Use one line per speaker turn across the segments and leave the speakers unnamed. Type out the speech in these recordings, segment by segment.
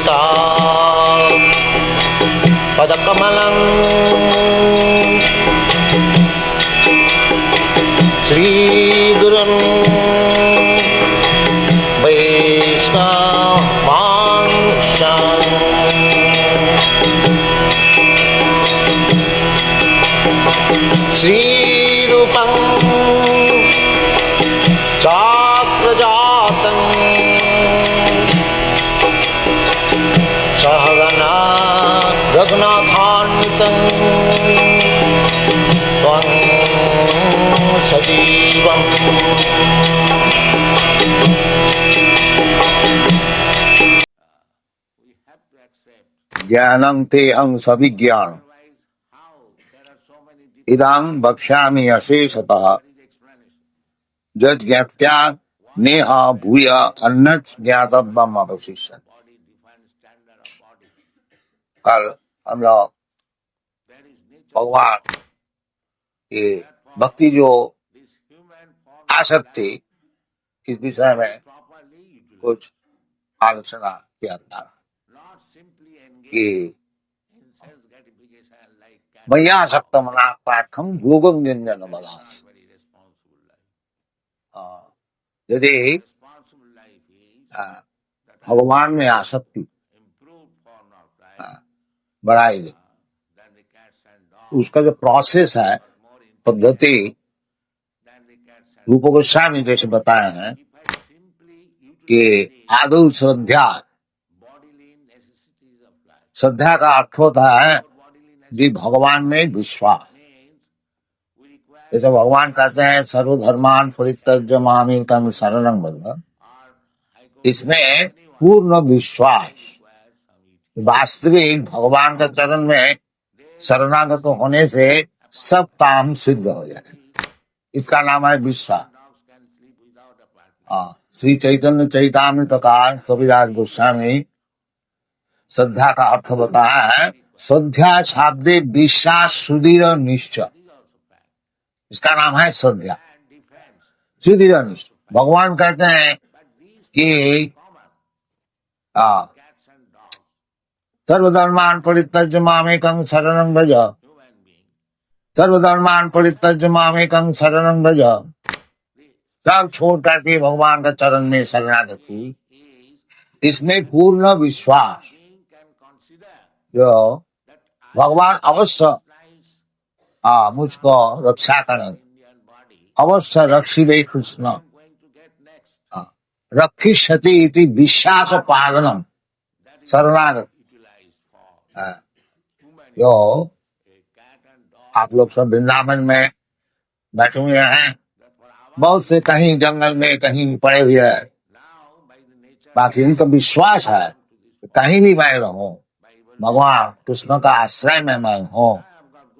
ता पदकमलं श्रीगुरुं वैष्णवांश्च श्रीरूपं चाक्रजातं सहगना रघुनाथान्वितं त्वं सजीवम् ज्ञानं तेऽहं सविज्ञानम् इदं वक्ष्यामि अशेषतः यज्ञात्या नेह भूय अन्यत् ज्ञातव्यम् अवशिष्यते। कल हम लोग भगवान की भक्ति जो आसक्ति इस विषय में कुछ आलोचना किया था कि मय्या सक्तमना पाठम योगम निंजन बलास। यदि भगवान में आसक्ति बढ़ाई गई, उसका जो प्रोसेस है, पद्धति रूप गोस्वामी जैसे बताए हैं कि आदौ श्रद्धा, श्रद्धा का अर्थ होता है कि भगवान में विश्वास। जैसे भगवान कहते हैं सर्वधर्मान परित्यज्य मामेकं शरणं व्रज, इसमें पूर्ण विश्वास, वास्तविक भगवान के चरण में शरणागत होने से सब काम सिद्ध हो जाए, इसका नाम है विश्वास। श्री चैतन्य चैतामृतकार कविराज गोस्वामी श्रद्धा का अर्थ बताया है, श्रद्धा शाब्दे विश्वास सुदृढ़ निश्चय, इसका नाम है श्रद्धा, सुदृढ़ निश्चय। भगवान कहते हैं कि सर्वधर्मान परित्यज्य मामेकं शरणं व्रज, सर्वधर्मान परित्यज्य मामेकं शरणं व्रज, सब छोड़ करके भगवान का चरण में शरणागति, इसमें पूर्ण विश्वास, जो भगवान अवश्य मुझको रक्षा करें, अवश्य रक्षिबे कृष्ण रक्षिष्यति इति विश्वास पालनम शरणागत। जो आप लोग सब वृंदावन में बैठे हुए हैं, बहुत से कहीं जंगल में कहीं पड़े हुए हैं, बाकी इनका विश्वास है कहीं भी मैं रहूं, भगवान कृष्ण का आश्रय में मैं हूं,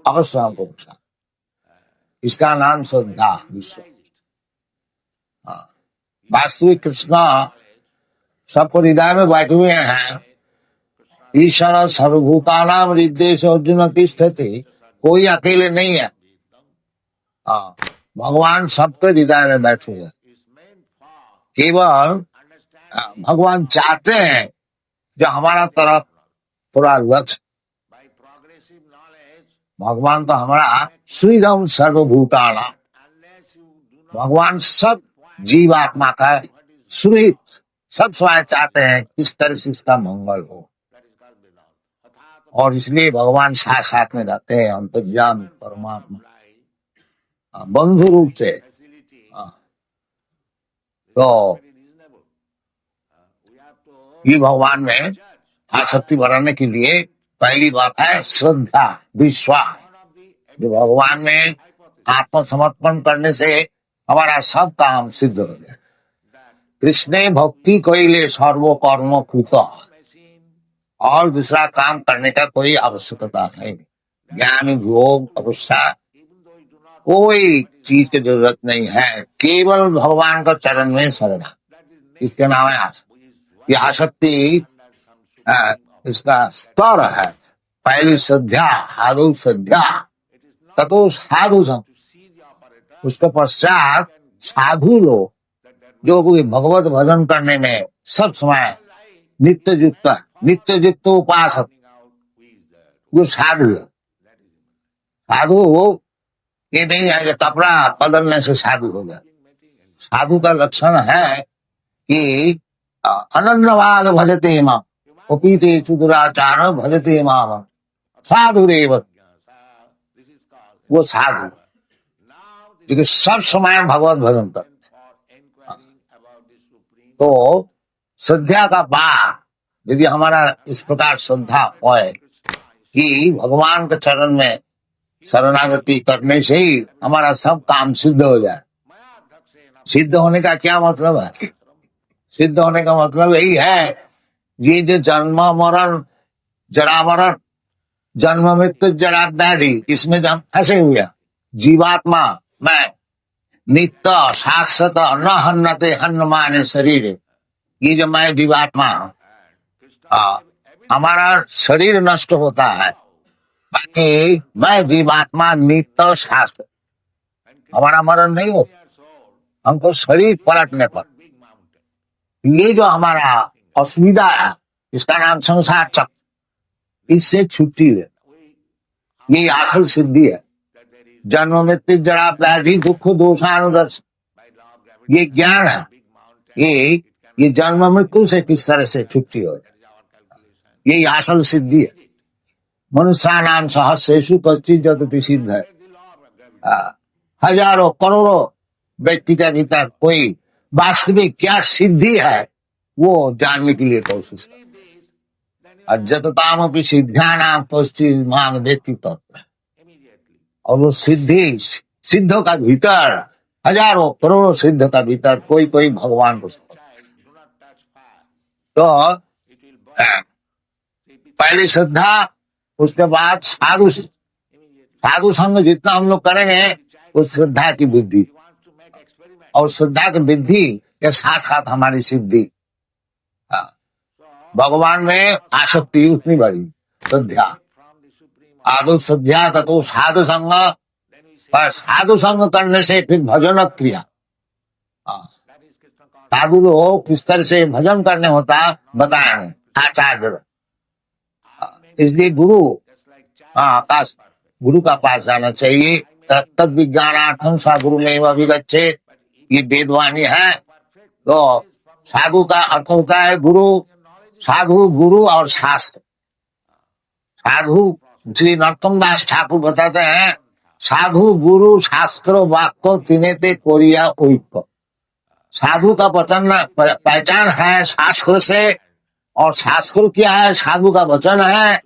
अवश्य हमको रक्षा। इसका नाम श्रद्धा, विश्वास। वास्तविक कृष्ण सबको हृदय में बैठे हुए हैं। ईश्वर सर्वभूतानां हृदयेषु अर्जुन तिष्ठति, कोई अकेले नहीं है, भगवान सबके हृदय में बैठे हुए हैं। केवल भगवान चाहते हैं जो हमारा तरफ पूरा लक्ष्य, भगवान तो हमारा श्रीधम सर्वभूतानां, भगवान सब जीवात्मा का सुहित, सब स्वयं चाहते हैं किस तरह से इसका मंगल हो, और इसलिए भगवान साथ साथ में रहते हैं, अंतर्यामी परमात्मा बंधु रूप से। तो ये भगवान में आसक्ति बढ़ाने के लिए पहली बात है श्रद्धा, विश्वास। जो भगवान में आत्मसमर्पण करने से हमारा सब काम सिद्ध हो गया। कृष्णे भक्ति कइले सर्व कर्म कृत, और दूसरा काम करने का कोई आवश्यकता नहीं। ज्ञान योग तपस्या कोई चीज की जरूरत नहीं है, केवल भगवान का चरण में शरण, इसके नाम है आसक्ति। ये आसक्ति इसका स्तर है, पहली श्रद्धा, आदौ श्रद्धा, ततो साधु संग, उसके पश्चात साधु लोग जो भगवत भजन करने में सब समय नित्य युक्त नित्य युक्त उपासक, वो साधु है। साधु ये नहीं है कि कपड़ा बदलने से साधु हो गया। साधु का लक्षण है कि अनन्यवाद भजते माम, उपीते दुराचार भजते माम, साधु रेव, वो साधु क्योंकि सब समय भगवत भजन कर। तो श्रद्धा का भाव यदि हमारा इस प्रकार श्रद्धा होए कि भगवान के चरण में शरणागति करने से ही हमारा सब काम सिद्ध हो जाए। सिद्ध होने का क्या मतलब है? सिद्ध होने का मतलब यही है, ये जो जन्म मरण जरा मरण, जन्म मृत्यु जरा व्याधि, इसमें जब फंसे हुए जीवात्मा मैं नित्य शाश्वत न हन्नते हन्न माने शरीर, ये जो मैं जीवात्मा हमारा शरीर नष्ट होता है, बाकी मैं जीवात्मा नित्य शाश्वत, हमारा मरण नहीं हो। हमको शरीर पलटने पर ये जो हमारा असुविधा है, इसका नाम संसार चक्र, इससे छुट्टी है। ये आखिर सिद्धि है। जन्म मृत्यु जरा व्याधि दुख दोषानुदर्श, ये ज्ञान है। ये जन्म मृत्यु से किस तरह से छुट्टी हो जाए, यही असल सिद्धि है। मनुष्य नाम सहस्रेषु कश्चित् जतति सिद्ध है। हजारों करोड़ों व्यक्ति के भीतर कोई वास्तविक क्या सिद्धि है वो जानने के लिए कोशिश कर। और जतताम भी सिद्धा नाम पश्चिम मांग व्यक्ति तत्व, और वो सिद्धि सिद्धों का भीतर हजारों करोड़ों सिद्ध का भीतर कोई कोई भगवान को। तो पहली श्रद्धा, उसके बाद साधु, साधु संग जितना हम लोग करेंगे उस श्रद्धा की वृद्धि, और श्रद्धा की वृद्धि के साथ साथ हमारी सिद्धि, भगवान में आसक्ति उतनी बड़ी। श्रद्धा आदो श्रद्धा ततो साधु संग, पर साधु संग करने से फिर भजन क्रिया, साधु लोग किस तरह से भजन करने होता बताएंगे आचार्य। इसलिए गुरु का पास जाना चाहिए। तद विज्ञानार्थम सा गुरु में अभिगच्छे, ये वेदवाणी है। तो साधु का अर्थ होता है गुरु, साधु गुरु और शास्त्र। साधु श्री नरोत्तम दास ठाकुर बताते हैं, साधु गुरु शास्त्र वाक्य तिनेते कोरिया उइक्य। साधु का वचन पहचान है शास्त्र से, और शास्त्र क्या है? साधु का वचन है।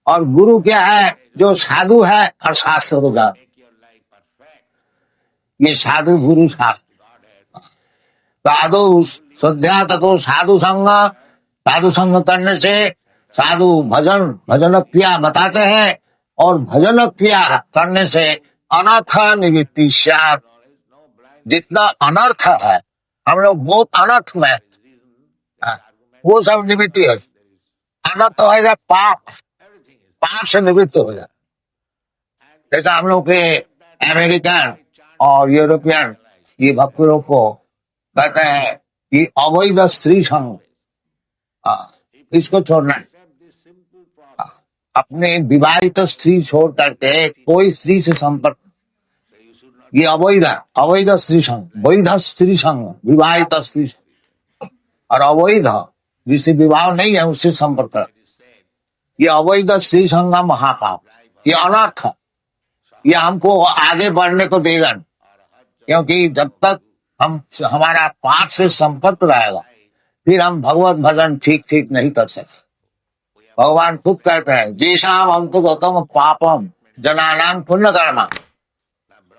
और गुरु क्या है? जो साधु है और शास्त्र को जान, ये साधु गुरु शास्त्र। साधु श्रद्धा ततो साधु संग, साधु संग करने से साधु भजन क्रिया बताते हैं, और भजन क्रिया करने से अनर्थ निवृत्ति। जितना अनर्थ है, हम लोग बहुत अनर्थ में, वो सब निवृत्ति है। अनर्थ हो जाए पाप से निवृत्त हो जाए। जैसा हम लोग के अमेरिकन और यूरोपियन ये भक्तों को कहते हैं कि अवैध स्त्री संग, इसको छोड़ना है। अपने विवाहित स्त्री छोड़ करके कोई स्त्री से संपर्क, ये अवैध स्त्री संग, वैध स्त्री संग, विवाहित स्त्री और अवैध जिससे विवाह नहीं है उससे संपर्क कर, ये अवैध स्त्री संग महापाप, ये अनर्थ, ये हमको आगे बढ़ने को देगा। क्योंकि जब तक हमारा पाप से संपर्क रहेगा, फिर हम भगवत भजन ठीक नहीं कर सकते। भगवान खुद कहते हैं, जेषाम अंतगतम पापम जनानाम पुण्य कर्मा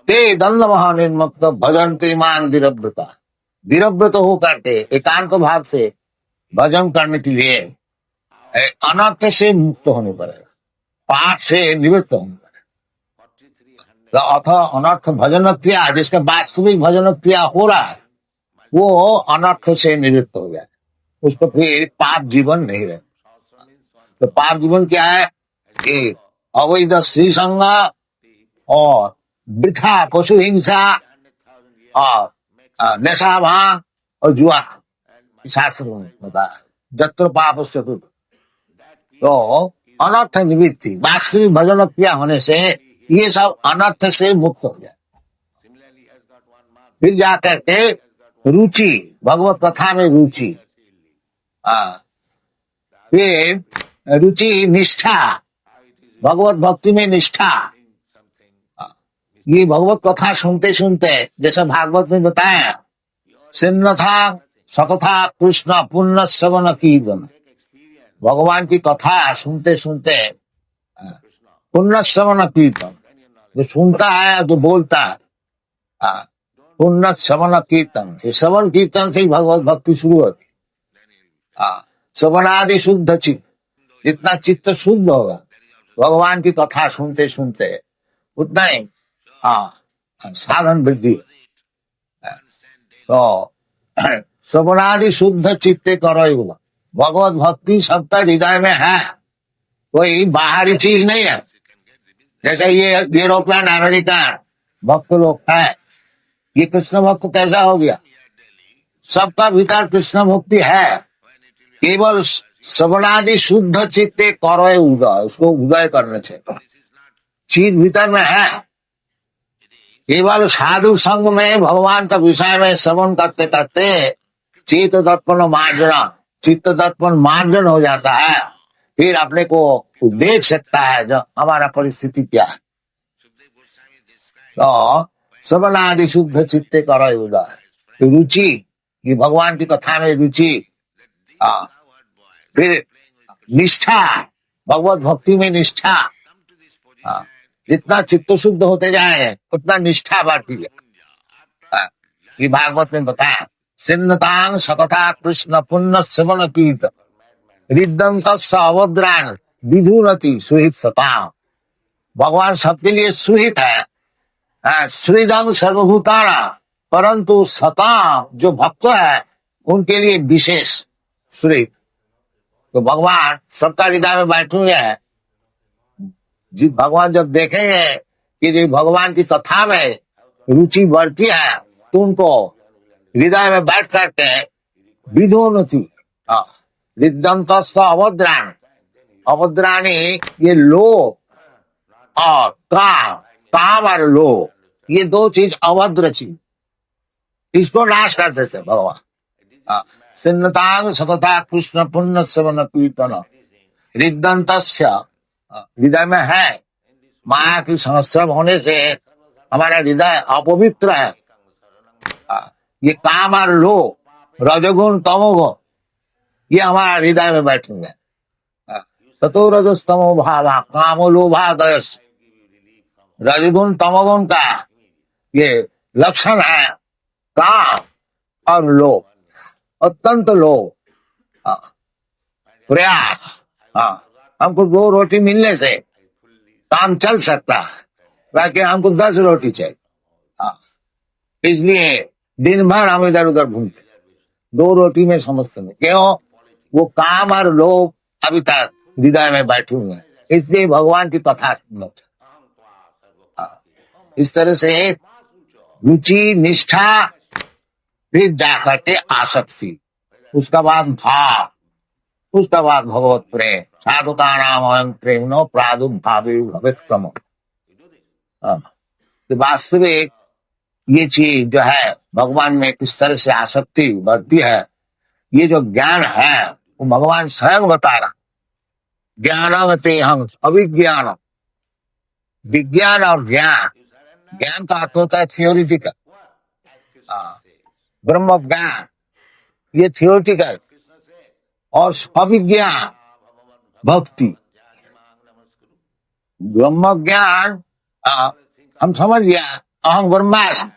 ते दंड महानिर्मुक्त भजन्ते मां धीरव्रता। धीरव्रत हो करके एकांत भाव से भजन करने के लिए अनर्थ से मुक्त होने पड़ेगा, पाप से निवृत्त होने पड़ेगा। अथ अनर्थ भजन क्रिया, जिसका वास्तविक भजन क्रिया हो रहा है वो अनर्थ से निवृत्त हो जाए, उसको फिर पाप जीवन नहीं रहे। तो पाप जीवन क्या है? कि अवैध स्त्री संग और वृथा पशु हिंसा और नशा भांग और जुआ, शास्त्र में बताया। जत्र पाप तो अनर्थ निवृत्ति, वास्तविक भजन क्रिया होने से ये सब अनर्थ से मुक्त हो जाए। फिर जाकर के रुचि, भगवत कथा में रुचि, फिर रुचि निष्ठा, भगवत भक्ति में निष्ठा। ये भगवत कथा सुनते सुनते, जैसे भागवत में बताया, सिन्नथा सकथा कृष्ण पुण्य श्रवण कीर्तन, भगवान की कथा सुनते सुनते पुण्य श्रवण कीर्तन, जो सुनता है जो बोलता है, पुण्य श्रवण कीर्तन, श्रवण कीर्तन से ही भगवत भक्ति शुरू होती। श्रवणादि शुद्ध चित्त, जितना चित्त शुद्ध होगा भगवान की कथा सुनते सुनते, उतना ही साधन वृद्धि। तो श्रवणादि शुद्ध चित्ते करो होगा। भगवत भक्ति सबका हृदय में है, कोई बाहरी चीज नहीं है। जैसे ये यूरोपियन अमेरिकन भक्त लोग है, ये कृष्ण भक्त कैसा हो गया? सबका भीतर कृष्ण भक्ति है, केवल श्रवणादि शुद्ध चित्ते करो उदय, उसको उदय करने चाहिए। चीज भीतर में है, केवल साधु संग में भगवान का विषय में श्रवण करते करते चित्त दर्पण मार्जन, चित्त दर्पण मार्जन हो जाता है। फिर अपने को देख सकता है जो हमारा परिस्थिति क्या है। तो श्रवणादि शुद्ध चित्ते करो उदय, रुचि, ये भगवान की कथा में रुचि, फिर निष्ठा, भगवत भक्ति में निष्ठा। जितना चित्त शुद्ध होते जाए उतना निष्ठा बढ़ती है। ये भागवत में बताया, सिन्नतांग सकथा कृष्ण पुण्य श्रवण कीर्तन रिद्धंत अवद्रान विधुनति सुहित सता। भगवान सबके लिए सुहित है, श्रीदंग सर्वभूताना, परंतु सता जो भक्त है उनके लिए विशेष सुहित। तो भगवान सबका हृदय में बैठे हुए हैं। भगवान जब देखेंगे कि भगवान की कथा में रुचि बढ़ती है तो उनको हृदय में बैठ करके विधोनति रिद्धंतस्थ अवद्रान, अवद्राणी, ये लोभ और काम और लोभ, ये दो चीज अभद्र चीज, इसको नाश कर देते भगवान। सिन्नतांग सकथा कृष्ण पुण्य श्रवण कीर्तन रिद्धंतस्य, हृदय में है। माया की समस्या होने से हमारा हृदय अपवित्र है। ये काम और लोभ, रजोगुण तमोगुण, ये हमारा हृदय में बैठेंगे। ततो रजस्तमो भावा कामो लोभादयस, रजोगुण तमोगुण का ये लक्षण है काम और लोभ, अत्यंत लोभ, प्रयास। हमको 2 रोटी मिलने से काम चल सकता है, बाकी हमको 10 रोटी चाहिए। इसलिए दिन भर हम इधर उधर घूमते, 2 रोटी में समझते नहीं। क्यों? वो काम और लोभ अभी तक हृदय में बैठे हुए हैं, इसलिए भगवान की कथा सुनते। इस तरह से रुचि, निष्ठा, फिर जाकर के आसक्ति, उसका बाद भाव, उसका बाद भगवत प्रेम। साधुता नाम अयं प्रेम नो प्रादुर्भावे भवेत् क्रम। तो वास्तविक ये चीज जो है भगवान में किस तरह से आसक्ति बढ़ती है, ये जो ज्ञान है वो भगवान स्वयं बता रहा। ज्ञानवते हम अभिज्ञान, विज्ञान और ज्ञान, ज्ञान का अर्थ होता है थियोरिटिकल, ब्रह्म ज्ञान ये थियोरिटिकल, और अभिज्ञान भक्ति। ब्रह्म ज्ञान हम समझ गया, अहम ब्रह्मास्मि,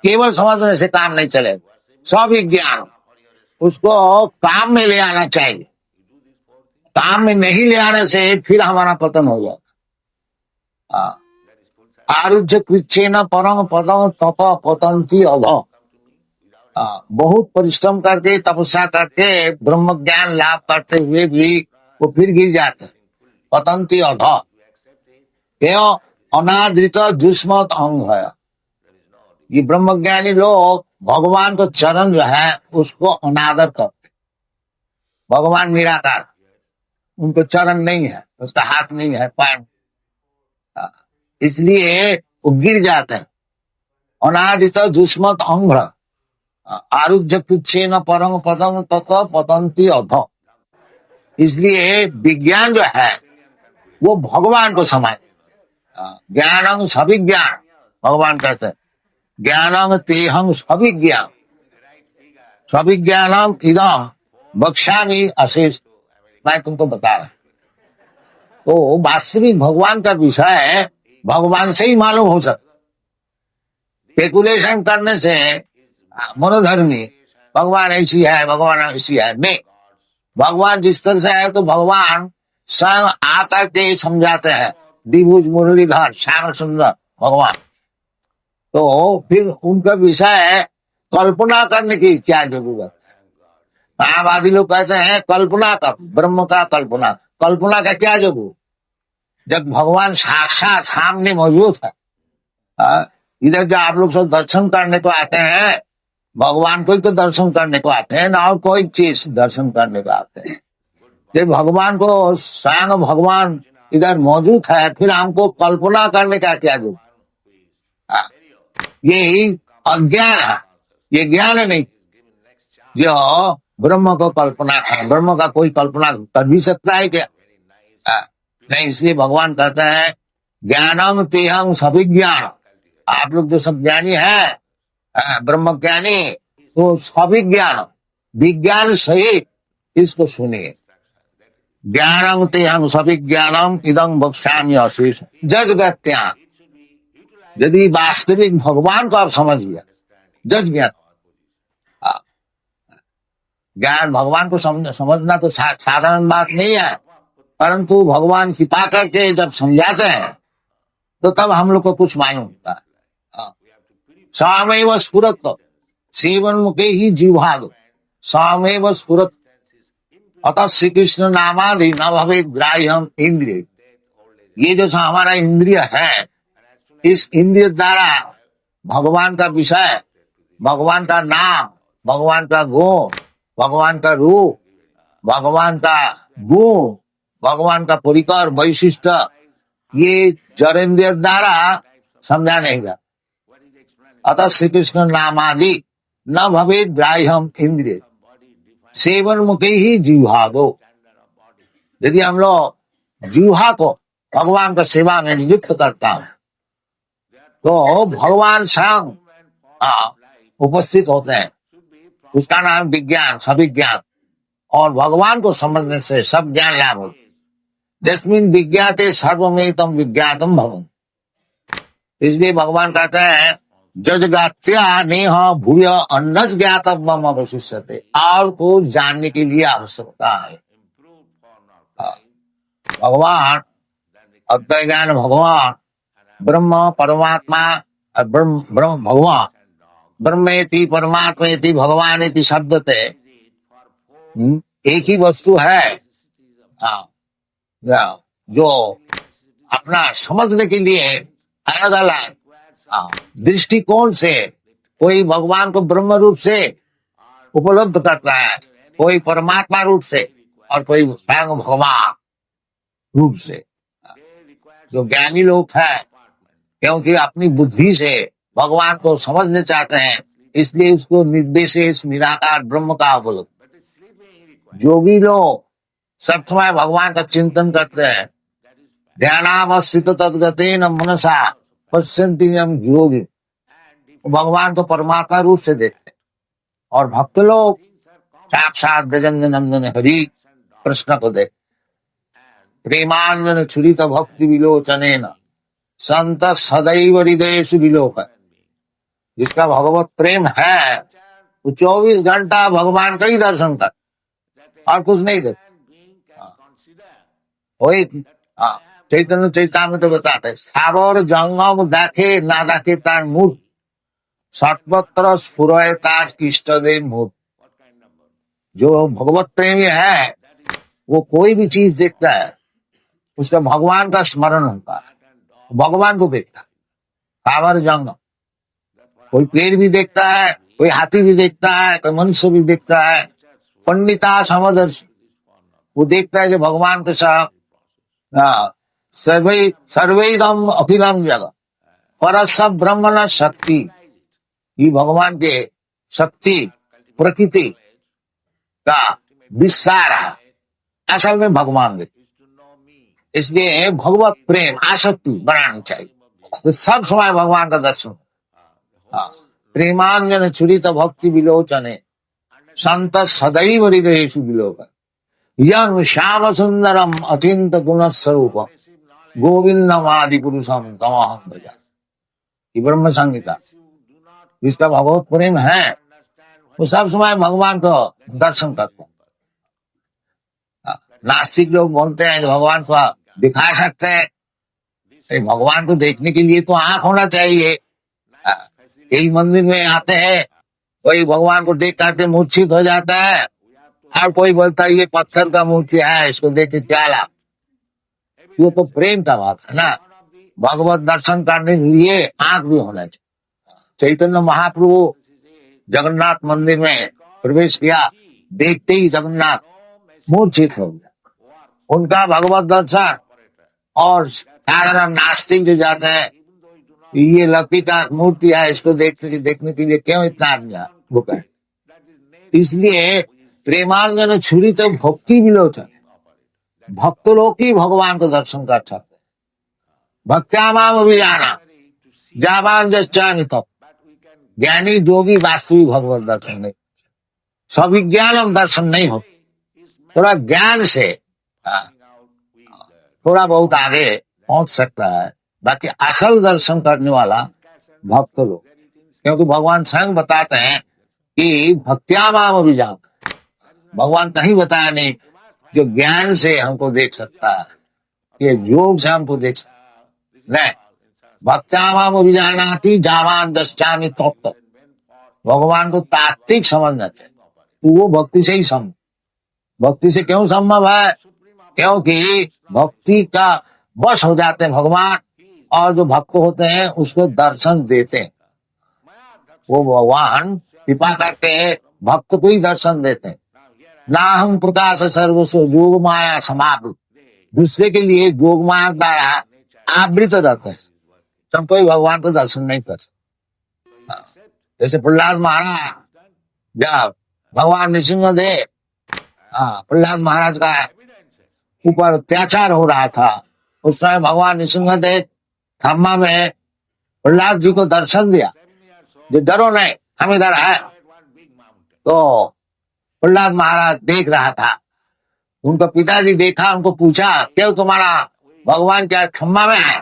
केवल समझने से काम नहीं चलेगा। स्विज्ञान, उसको काम में ले आना चाहिए, काम में नहीं ले आने से फिर हमारा पतन हो जाएगा। आरुज्य कृच्छेन परम पदम तप पतंती अभ। बहुत परिश्रम करके तपस्या करके ब्रह्म ज्ञान लाभ करते हुए भी वो फिर गिर जाते, पतंती अध। क्यों? अनादृत दुष्मत अंग है। ये ब्रह्मज्ञानी लोग भगवान को चरण जो है उसको अनादर करते। भगवान निराकार, उनको चरण नहीं है, उसका हाथ नहीं है, पैर, इसलिए वो गिर जाते हैं। अनादित दुष्मत अंग्र आरुग्य पिछे न परम पदम तत पतंती अध। इसलिए विज्ञान जो है वो भगवान को समाय। ज्ञानंग सविज्ञान, भगवान कहते हैं ज्ञानंग तेहंग सविज्ञान, सविज्ञानम इदम बक्ष्यामि अशेष। मैं तुमको बता रहा, तो वास्तविक भगवान का विषय भगवान से ही मालूम हो सकता। स्पेकुलेशन करने से मनोधर्मी भगवान ऐसी है, भगवान ऐसी है, नहीं। भगवान जिस तरह से है तो भगवान स्वयं आकर के समझाते हैं। द्विभुज मुरलीधर श्याम सुंदर भगवान, तो फिर उनका विषय कल्पना करने की क्या जरूरत है। महावादी लोग कहते हैं कल्पना कर, ब्रह्म का कल्पना, कल्पना का क्या जरूरत जब भगवान साक्षात सामने मौजूद है। इधर जो आप लोग सब दर्शन करने को आते हैं, भगवान को ही तो दर्शन करने को आते हैं ना, और कोई चीज दर्शन करने को आते हैं। जब भगवान को स्वयं भगवान इधर मौजूद है, फिर हमको कल्पना करने का क्या जरूरत। यही अज्ञान है, ये ज्ञान नहीं। जो ब्रह्म को कल्पना है, ब्रह्म का कोई कल्पना कर भी सकता है क्या? नहीं। इसलिए भगवान कहते हैं ज्ञानम तेहं सविज्ञान। आप लोग जो सब ज्ञानी है, ब्रह्म ज्ञानी, तो सविज्ञान, विज्ञान सहित इसको सुनिए। ज्ञानम तेहं सविज्ञानम इदं बक्ष्यामि अशेष जगत्यां। यदि वास्तविक भगवान को आप समझ लिया, जग ज्ञान, ज्ञान भगवान को समझना तो साधारण बात नहीं है, परंतु भगवान कृपा करके जब समझाते हैं तो तब हम लोग को कुछ मालूम होता है। स्वामेव स्फुरत सेवन मुखे ही जीवाग, स्वामेव स्फुरत। अतः श्री कृष्ण नामादि न भवे ग्राह्यम इंद्रिय। ये जो हमारा इंद्रिय है, इस इंद्रिय द्वारा भगवान का विषय, भगवान का नाम, भगवान का गुण, भगवान का रूप, भगवान का गुण, भगवान का परिकर वैशिष्ट, ये जड़ेंद्रिय द्वारा समझा नहीं जाता। अतः श्री कृष्ण नामादि न भवे ग्राह्यम इंद्रिय सेवन मुखे ही जीवागो। यदि हम लोग जीवा को भगवान का सेवा में नियुक्त करता है तो भगवान स्वयं उपस्थित होते हैं। उसका नाम विज्ञान, सविज्ञान। और भगवान को समझने से सब ज्ञान लाभ होता है। जस्मिन विज्ञाते सर्वमेतम विज्ञातम भवन। इसलिए भगवान कहते हैं जजगात्या नेह भूय अन्न ज्ञातव्यम अवशिष्यते। और को जानने के लिए आवश्यकता है। भगवान अद्वैत ज्ञान, भगवान ब्रह्म परमात्मा, ब्रह्म भगवान, ब्रह्मेति परमात्मेति भगवानेति शब्दते एक ही वस्तु है। जो अपना समझने के लिए अलग अलग दृष्टिकोण से, कोई भगवान को ब्रह्म रूप से उपलब्ध करता है, कोई परमात्मा रूप से, और कोई स्वयं भगवान रूप से। जो ज्ञानी लोग हैं, क्योंकि अपनी बुद्धि से भगवान को समझने चाहते हैं, इसलिए उसको निर्देश निराकार ब्रह्म का अवलोकन। योगी लोग सब समय भगवान का चिंतन करते हैं। ध्यानावस्थित तद्गतेन मनसा पश्यन्ति यं योगी। भगवान को परमात्मा रूप से देखते हैं। और भक्त लोग साक्षात ब्रजेंद्र नंदन हरि कृष्ण को देखते। प्रेमान्वित छुरित भक्ति विलोचनेन संत सदैव हृदयेषु विलोकन। जिसका भगवत प्रेम है वो 24 घंटा भगवान का ही दर्शन कर, और कुछ नहीं देता। वही चैतन्य चैतामृत में तो बताते सावर जंगम देखे ना देखे तार मूर्त, सत्पत्र स्फुरय तार इष्टदेव मूर्त। जो भगवत प्रेमी है वो कोई भी चीज देखता है, उसका भगवान का स्मरण होता है, भगवान को देखता है। सावर जंगम, कोई पेड़ भी देखता है, कोई हाथी भी देखता है, कोई मनुष्य भी देखता है। पंडिता समदर्शी, वो देखता है कि भगवान के साथ सर्वे सर्वेदम अखिलम जगत पर सब ब्रह्म न शक्ति, ये भगवान के शक्ति प्रकृति का विस्तार है, असल में भगवान देख। इसलिए भगवत प्रेम आसक्ति बनानी चाहिए, तो सब समय भगवान का दर्शन। प्रेमांजन छुरित भक्ति विलोचने संत सदैव हृदयेषु विलोकन यं श्याम सुंदरम अचिंत गुण स्वरूप गोविंदम आदि पुरुषम तमहं भजामि। ब्रह्म संहिता, जिसका भगवत प्रेम है वो सब समय भगवान को दर्शन करते हैं। नास्तिक लोग बोलते हैं जो भगवान को दिखा सकते हैं, भगवान को देखने के लिए तो आंख होना चाहिए। यही मंदिर में आते हैं, कोई भगवान को देख करके मूर्छित हो जाता है, और कोई बोलता है ये पत्थर का मूर्ति है, इसको देख के क्या लाभ। वो तो प्रेम का बात है ना। भगवत दर्शन करने के लिए आंख भी होना चाहिए। चैतन्य महाप्रभु जगन्नाथ मंदिर में प्रवेश किया, देखते ही जगन्नाथ मूर्छित हो गया। उनका भगवत दर्शन, और साधारण नास्तिक जो जाते हैं, ये लकड़ी का मूर्ति है, इसको देखने के लिए क्यों इतना आदमी भूखा है। इसलिए प्रेमांजन छुरी तो भक्ति विलोचन, भक्त लोग ही भगवान को दर्शन कर सकते। भक्त्यामाम अभिजाना जावान जच्चामि तब, ज्ञानी योगी वास्तविक भगवत दर्शन नहीं, सविज्ञानम दर्शन नहीं हो। थोड़ा ज्ञान से थोड़ा बहुत आगे पहुंच सकता है, बाकी असल दर्शन करने वाला भक्त लोग, क्योंकि भगवान स्वयं बताते हैं कि भक्त्यामाम अभिजान, भगवान कहीं बताया नहीं जो ज्ञान से हमको देख सकता है, ये योग से हमको देख सकता नहीं। भक्त्यामाम अभिजानाति जावान दश्चामि तब, भगवान को तात्विक समझना चाहिए, तो वो भक्ति से ही संभव। भक्ति से क्यों संभव है? क्योंकि भक्ति का वश हो जाते हैं भगवान, और जो भक्त होते हैं उसको दर्शन देते हैं। वो भगवान कृपा करते हैं, भक्त को ही दर्शन देते हैं। ना हम प्रकाश सर्वस्व योग माया समावृत, दूसरे के लिए योग माया द्वारा आवृत रहते हैं, सब कोई भगवान को दर्शन नहीं कर सकता। जैसे प्रहलाद महाराज, जब भगवान नृसिंहदेव प्रहलाद महाराज का ऊपर अत्याचार हो रहा था, उस समय भगवान नृसिंहदेव खम्मा में प्रहलाद जी को दर्शन दिया, जो डरो नहीं हम इधर है। तो प्रहलाद महाराज देख रहा था, उनका पिताजी देखा, उनको पूछा क्यों तुम्हारा भगवान क्या खम्मा में है?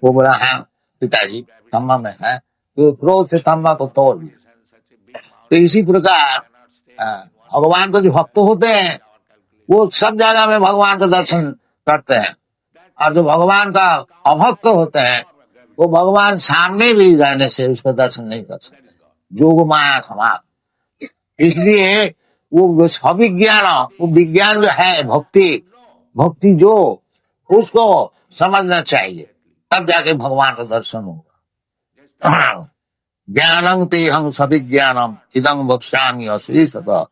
वो बोला है पिताजी खम्मा में है, तो क्रोध से खम्मा को तोड़ दिया। तो इसी प्रकार भगवान को जो भक्त होते हैं वो सब जगह में भगवान का दर्शन करते हैं, और जो भगवान का अभक्त होते हैं वो भगवान सामने भी रहने से उसका दर्शन नहीं कर सकते, योग माया समाप्त। इसलिए वो अभिज्ञान, वो विज्ञान जो है भक्ति जो उसको समझना चाहिए, तब जाके भगवान का दर्शन होगा। ज्ञानं तेहं सविज्ञानम इदं वक्ष्यामि अश्लीषतः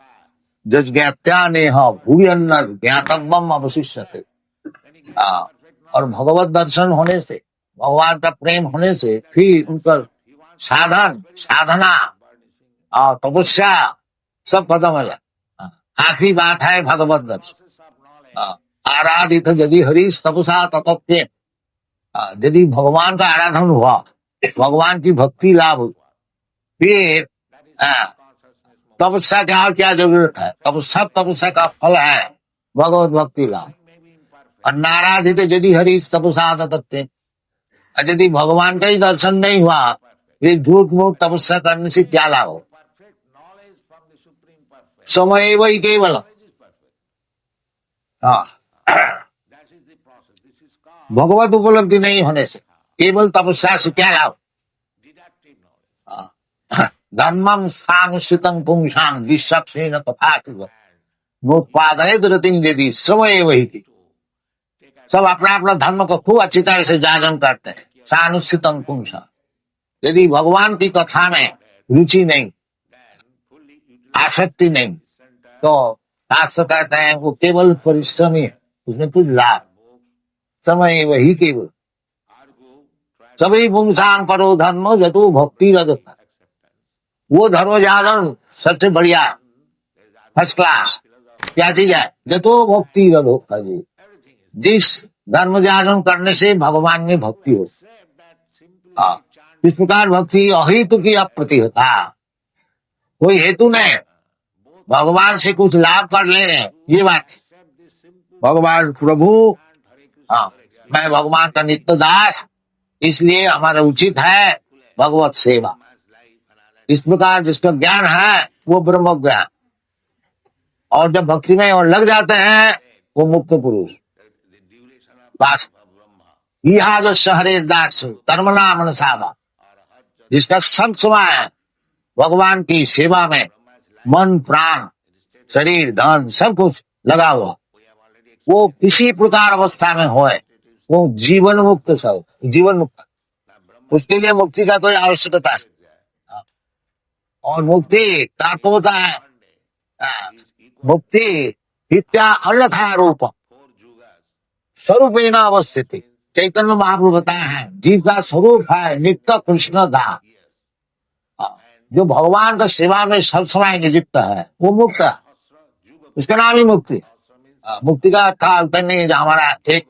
जज्ञात्यानेह भूयन्न ज्ञातव्यम अवशिष्यते। और भगवत दर्शन होने से, भगवान का प्रेम होने से फिर उनका साधना और तपस्या सब खत्म हो जाए। आखिरी बात है भगवत दर्शन। आराधित यदि हरीश तपसा तत्व, यदि भगवान का आराधन हुआ, भगवान की भक्ति लाभ हुई, फिर तपस्या की और क्या जरूरत है? सब तपस्या का फल है भगवत भक्ति लाभ। और नाराधित यदि हरीश तपसा तत्व, यदि भगवान का ही दर्शन नहीं हुआ, फिर झूठ मूठ तपस्या करने से क्या लाभ हो? समय वही केवल भगवत उपलब्धि नहीं होने से केवल तपस्या से क्या लाभ? धर्मम स्थानुष्ठितं पुंसां विश्वक्सेन तथातिव नोत्पादयेत रतिं यदि समय वही थी। सब अपना अपना धर्म को खूब अच्छी तरह से जागरण करते हैं। सानुष्ठितं पुंसां, यदि भगवान की कथा में रुचि नहीं, आसक्ति नहीं, तो शास्त्र कहते हैं वो केवल परिश्रम ही है, उसमें कुछ लाभ समय वही केवल सभी पुंसांग करो धर्म जतो भक्ति रजत, वो धर्म जागरण सबसे बढ़िया फर्स्ट क्लास क्या चीज है, जतो भक्ति रजत जी, जिस धर्म जागरण करने से भगवान में भक्ति हो। इस प्रकार भक्ति अहेतु की अप्रतिहता, कोई हेतु नहीं, भगवान से कुछ लाभ कर ले रहे हैं ये बात। भगवान प्रभु, हाँ मैं भगवान का नित्य दास, इसलिए हमारा उचित है भगवत सेवा। इस प्रकार जिसका ज्ञान है वो ब्रह्म ज्ञान, और जब भक्ति में और लग जाते हैं वो मुक्त पुरुष। बस यह जो शहरे दास कर्मणा मनसावा, जिसका सब समय भगवान की सेवा में मन प्राण शरीर धन सब कुछ लगा हुआ, वो किसी प्रकार अवस्था में होए वो जीवन मुक्त, सब जीवन मुक्त, उसके लिए मुक्ति का कोई आवश्यकता है। और मुक्ति का तो होता है मुक्ति इत्या अन्यथा रूप स्वरूपेण अवस्थित। चैतन्य महाप्रभु बताया है जीव का स्वरूप है नित्य कृष्ण दास, जो भगवान का सेवा में सब समय नियुक्त है वो मुक्त है, उसका नाम ही मुक्ति। मुक्ति का अर्थ नहीं हमारा एक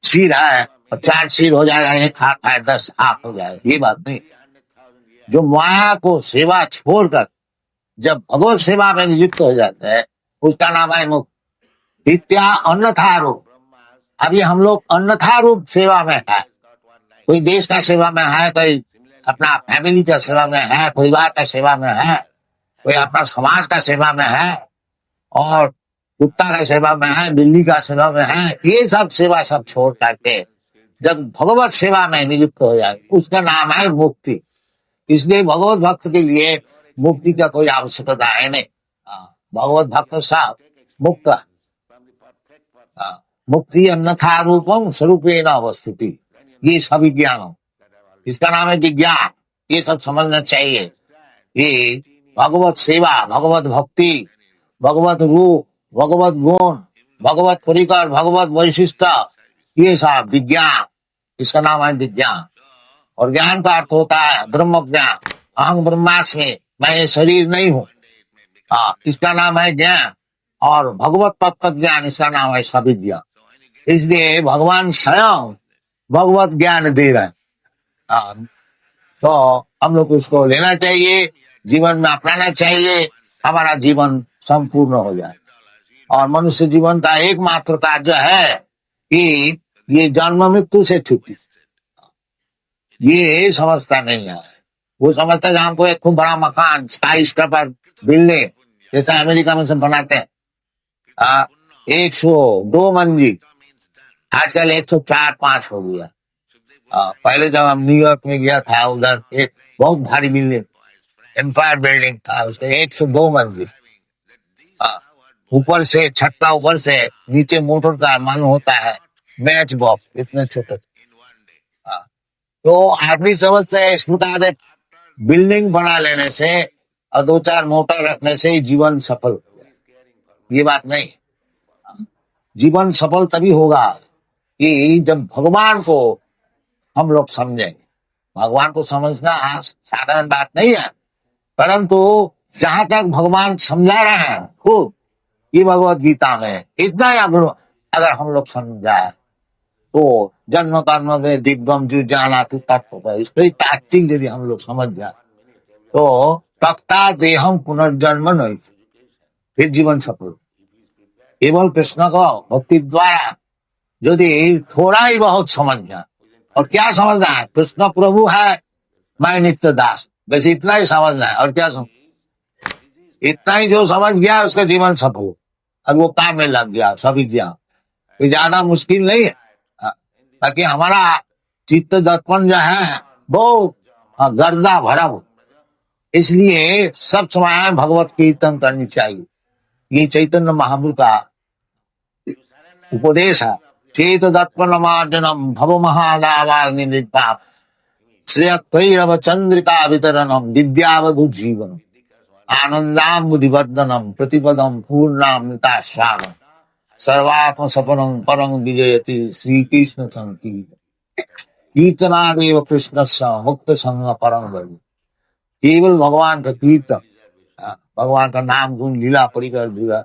सिर है और 4 सिर हो जाएगा, एक हाथ है 10 हाथ हो जाएगा, ये बात नहीं। जो माया को सेवा छोड़कर जब भगवत सेवा में नियुक्त हो जाते हैं उसका नाम है मुक्त। इत्या अन्यथा रूप, अभी हम लोग अन्यथा रूप सेवा में है, कोई देश का सेवा में है, कोई अपना फैमिली का सेवा में है, परिवार का सेवा में है, कोई अपना समाज का सेवा में है, और कुत्ता का सेवा में है, बिल्ली का सेवा में है, ये सब सेवा सब छोड़ करके जब भगवत सेवा में नियुक्त हो जाए उसका नाम है मुक्ति। इसलिए भगवत भक्त के लिए मुक्ति का कोई आवश्यकता है नहीं। भगवत भक्त साहब मुक्त, मुक्ति अन्यथा रूपम स्वरूपेण अवस्थिति, ये सभी ज्ञान, इसका नाम है विज्ञान। ये सब समझना चाहिए, ये भगवत सेवा, भगवत भक्ति, भगवत रूप, भगवत गुण, भगवत परिकर, भगवत वैशिष्ट, ये सब विज्ञान, इसका नाम है विज्ञान। और ज्ञान का अर्थ होता है ब्रह्म ज्ञान, अहं ब्रह्मास्मि, मैं ये शरीर नहीं हूँ, इसका नाम है ज्ञान। और भगवत तत्व ज्ञान, इसका नाम है सविज्ञान। इसलिए भगवान स्वयं भगवत ज्ञान दे रहे हैं, तो हम लोग उसको लेना चाहिए, जीवन में अपनाना चाहिए, हमारा जीवन संपूर्ण हो जाए। और मनुष्य जीवन का एकमात्र कार्य है कि ये जन्म मृत्यु से छुट्टी, ये समझता नहीं है। वो समझता है हमको एक खूब बड़ा मकान स्काई स्क्रैपर बिल्डिंग जैसा अमेरिका में सब बनाते हैं, 102 मंजिल, आजकल 104-5 हो गया। पहले जब हम न्यूयॉर्क में गया था उधर एक बहुत भारी बिल्डिंग एम्पायर बिल्डिंग था, उसके 102 मंजिल, ऊपर से छत का ऊपर से नीचे मोटर का मन होता है मैच बॉक्स, इतने छोटे। तो आदमी समझते हैं इस प्रकार बिल्डिंग बना लेने से और 2-4 मोटर रखने से जीवन सफल हो जाए, ये बात नहीं। जीवन सफल तभी होगा कि जब भगवान को हम लोग समझेंगे। भगवान को समझना साधारण बात नहीं है, परंतु जहां तक भगवान समझा रहे हैं खूब, ये भगवत गीता में इतना अगर हम लोग समझाए तो जन्म कर्म में दिग्गम जो जाना तू तत्व, इसको तात्विक यदि हम लोग समझ जाए तो तख्ता देहम पुनर्जन्म नहीं, फिर जीवन सफल। केवल कृष्ण को भक्ति द्वारा यदि थोड़ा ही बहुत समझ जाए, और क्या समझना है, कृष्ण प्रभु है मैं नित्य दास, बस इतना ही समझना है। और क्या समझ, इतना ही जो समझ गया उसका जीवन सफल, और वो काम में लग गया सभी ज्ञान, तो ज्यादा मुश्किल नहीं है। ताकि हमारा चित्त दर्पण जो है बहुत गर्दा भरा हो, इसलिए सब समय भगवत कीर्तन करनी चाहिए। ये चैतन्य महाप्रभु का उपदेश है। चेत दर्पण मार्जनम भव महादावाग्नि निर्पाप श्रेय कैरव चंद्रिका वितरणम विद्यावधु जीवन। आनंदाम बुद्धिवर्धनम प्रतिपदम पूर्णामृता स्वागम सर्वात्म सपनम परम विजयति श्री कृष्ण संकीर्तन कीर्तनादेव कृष्ण मुक्त संग परम भज। केवल भगवान का कीर्तन, भगवान का नाम गुण लीला परिकर दिया,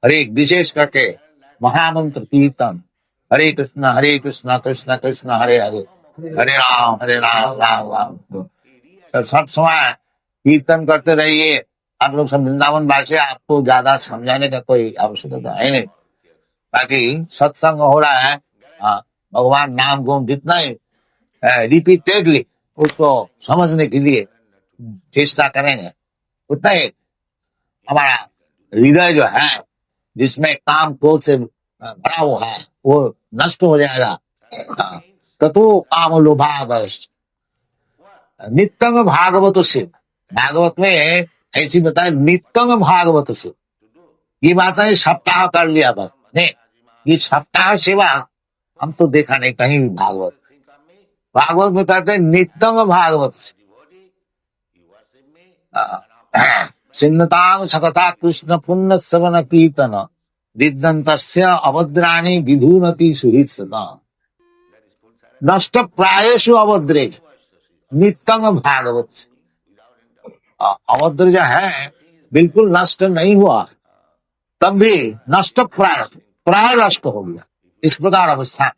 हरे विशेष करके महामंत्र कीर्तन, हरे कृष्ण कृष्ण कृष्ण हरे हरे, हरे राम राम राम। तो सब समय कीर्तन करते रहिए। आप लोग सब वृंदावन वासी, आपको ज्यादा समझाने का कोई आवश्यकता है नहीं, बाकी सत्संग हो रहा है। भगवान नाम गुण जितना ही रिपीटेडली उसको समझने के लिए चेष्टा करेंगे, उतना ही हमारा हृदय जो है जिसमें काम क्रोध से भरा हुआ है वो नष्ट हो जाएगा। ततो काम लोभावश नित्यंग भागवत से, भागवत में ऐसी बताए नित्यंग भागवत से, ये बात है सप्ताह कर लिया बस नहीं, ये सप्ताह सेवा हम तो देखा नहीं कहीं भी। भागवत में कहते हैं नित्यंग भागवत से सिन्नताम सकथा कृष्ण पुण्य सवन कीर्तन दिद्दन्तस्य अभद्राणि विधुनति सुहित सदा नष्ट प्रायेषु अभद्रेषु नित्यंग भागवत। अभद्र जो है बिल्कुल नष्ट नहीं हुआ, तब भी नष्ट प्राय नष्ट हो गया। इस प्रकार अवस्था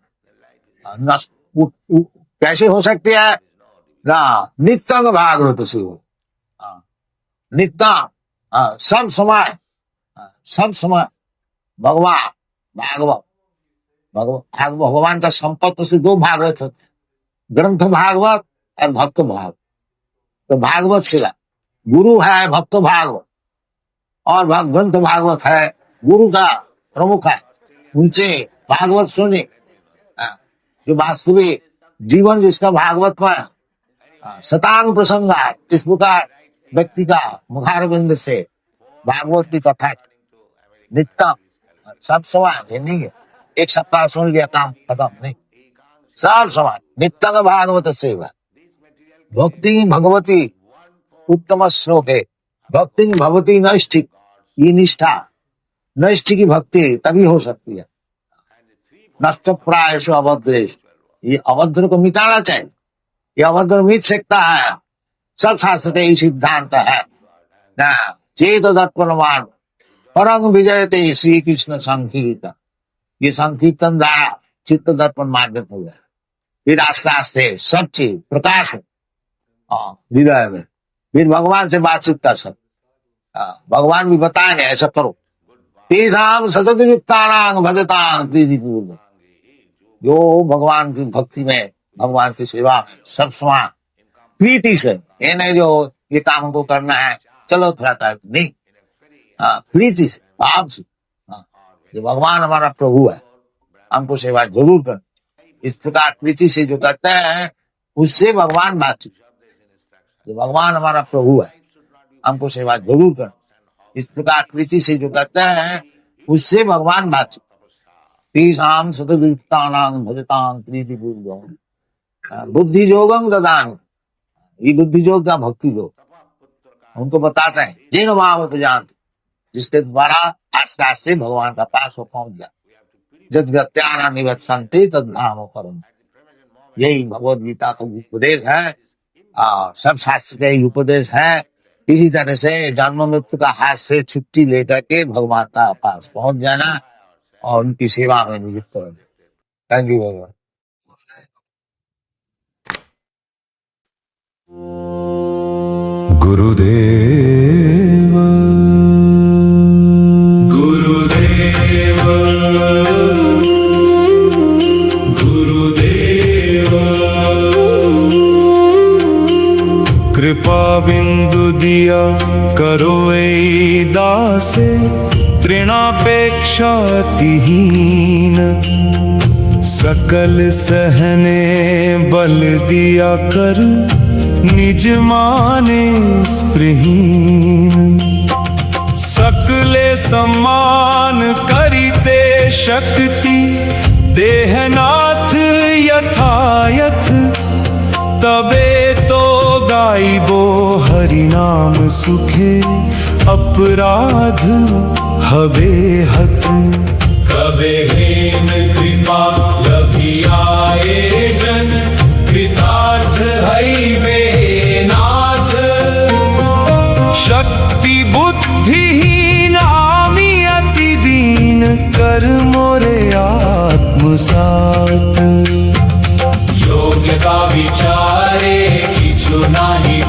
नष्ट कैसे हो सकती है ना? नित्यंग भागवत से हो, नित्य सब समय भगवान भगवान का संपत्ति से दो भागवत है, ग्रंथ भागवत और भक्त भागवत। तो भागवत शिला गुरु है, भक्त भागवत और ग्रंथ भागवत है गुरु का प्रमुख है। उनसे भागवत सुने, जो वास्तविक जीवन जिसका भागवत में शतांग प्रसंगा, इस प्रकार व्यक्ति का मुखारविंद से भागवत की कथा नित्य सब समय नहीं है, एक सप्ताह सुन लिया काम खत्म नहीं, सब समय नित्य भागवत सेवा। भक्ति भगवती उत्तम श्लोक है, भक्ति भगवती नैष्ठिक, ये निष्ठा नैष्ठिक की भक्ति तभी हो सकती है। नष्ट प्रायश अभद्रेश, ये अभद्र को मिटाना चाहिए, ये अभद्र मिट सकता है। सब शास्त्र यही सिद्धांत है ना, चेत दर्पणवान परम विजयते श्री कृष्ण संकीर्तन। ये संकीर्तन द्वारा चित्त दर्पण मार्ग हो गया, फिर आस्ते आस्ते सब चीज प्रकाश हृदय में, फिर भगवान से बातचीत कर सकते। भगवान भी बताएंगे ऐसा करो। तेषाम सतत युक्तानां भजतां प्रीतिपूर्वक, जो भगवान की भक्ति में, भगवान की सेवा में सब समय प्रीति से, ये नहीं जो ये काम को करना है चलो थोड़ा टाइम नहीं, प्रीति से भाव से, जो भगवान हमारा प्रभु है हमको सेवा जरूर कर। इस प्रकार प्रीति से जो करते हैं उससे भगवान बातचीत, जो भगवान हमारा प्रभु है हमको सेवा जरूर कर। इस प्रकार प्रीति से जो करते हैं उससे भगवान बातचीत। तेषां सततयुक्तानां भजतां प्रीतिपूर्वकं बुद्धि योगं ददामि, ये बुद्धि योग का भक्ति योग उनको बताते हैं। जिन भाव जानते, जिसके द्वारा आस्ते आस्ते भगवान का पास हो पहुंच गया। जद गत्याना निवर्तन्ते तद नाम परम, यही भगवद गीता का उपदेश है, सब शास्त्र का यही उपदेश है। इसी तरह से जन्म मृत्यु का हाथ से छुट्टी लेकर के भगवान का पास पहुंच जाना और उनकी सेवा में नियुक्त होना। थैंक यू भगवान।
गुरुदेव गुरुदेव गुरुदेव कृपा बिंदु दिया करो ऐ दासे, तृणापेक्षा तिहीन सकल सहने बल दिया कर, निज माने स्पृहीन सकले सम्मान करिते शक्ति, देहनाथ यथायथ तबे तो गाइबो हरि परिणाम सुखे अपराध हवे हत। कबे हेन कृपा लभियाए जन कृतार्थ हईबे नाथ। शक्ति बुद्धिहीन आमी अति दीन कर मोरे आत्मसात। योग्यता विचारे किछु नाही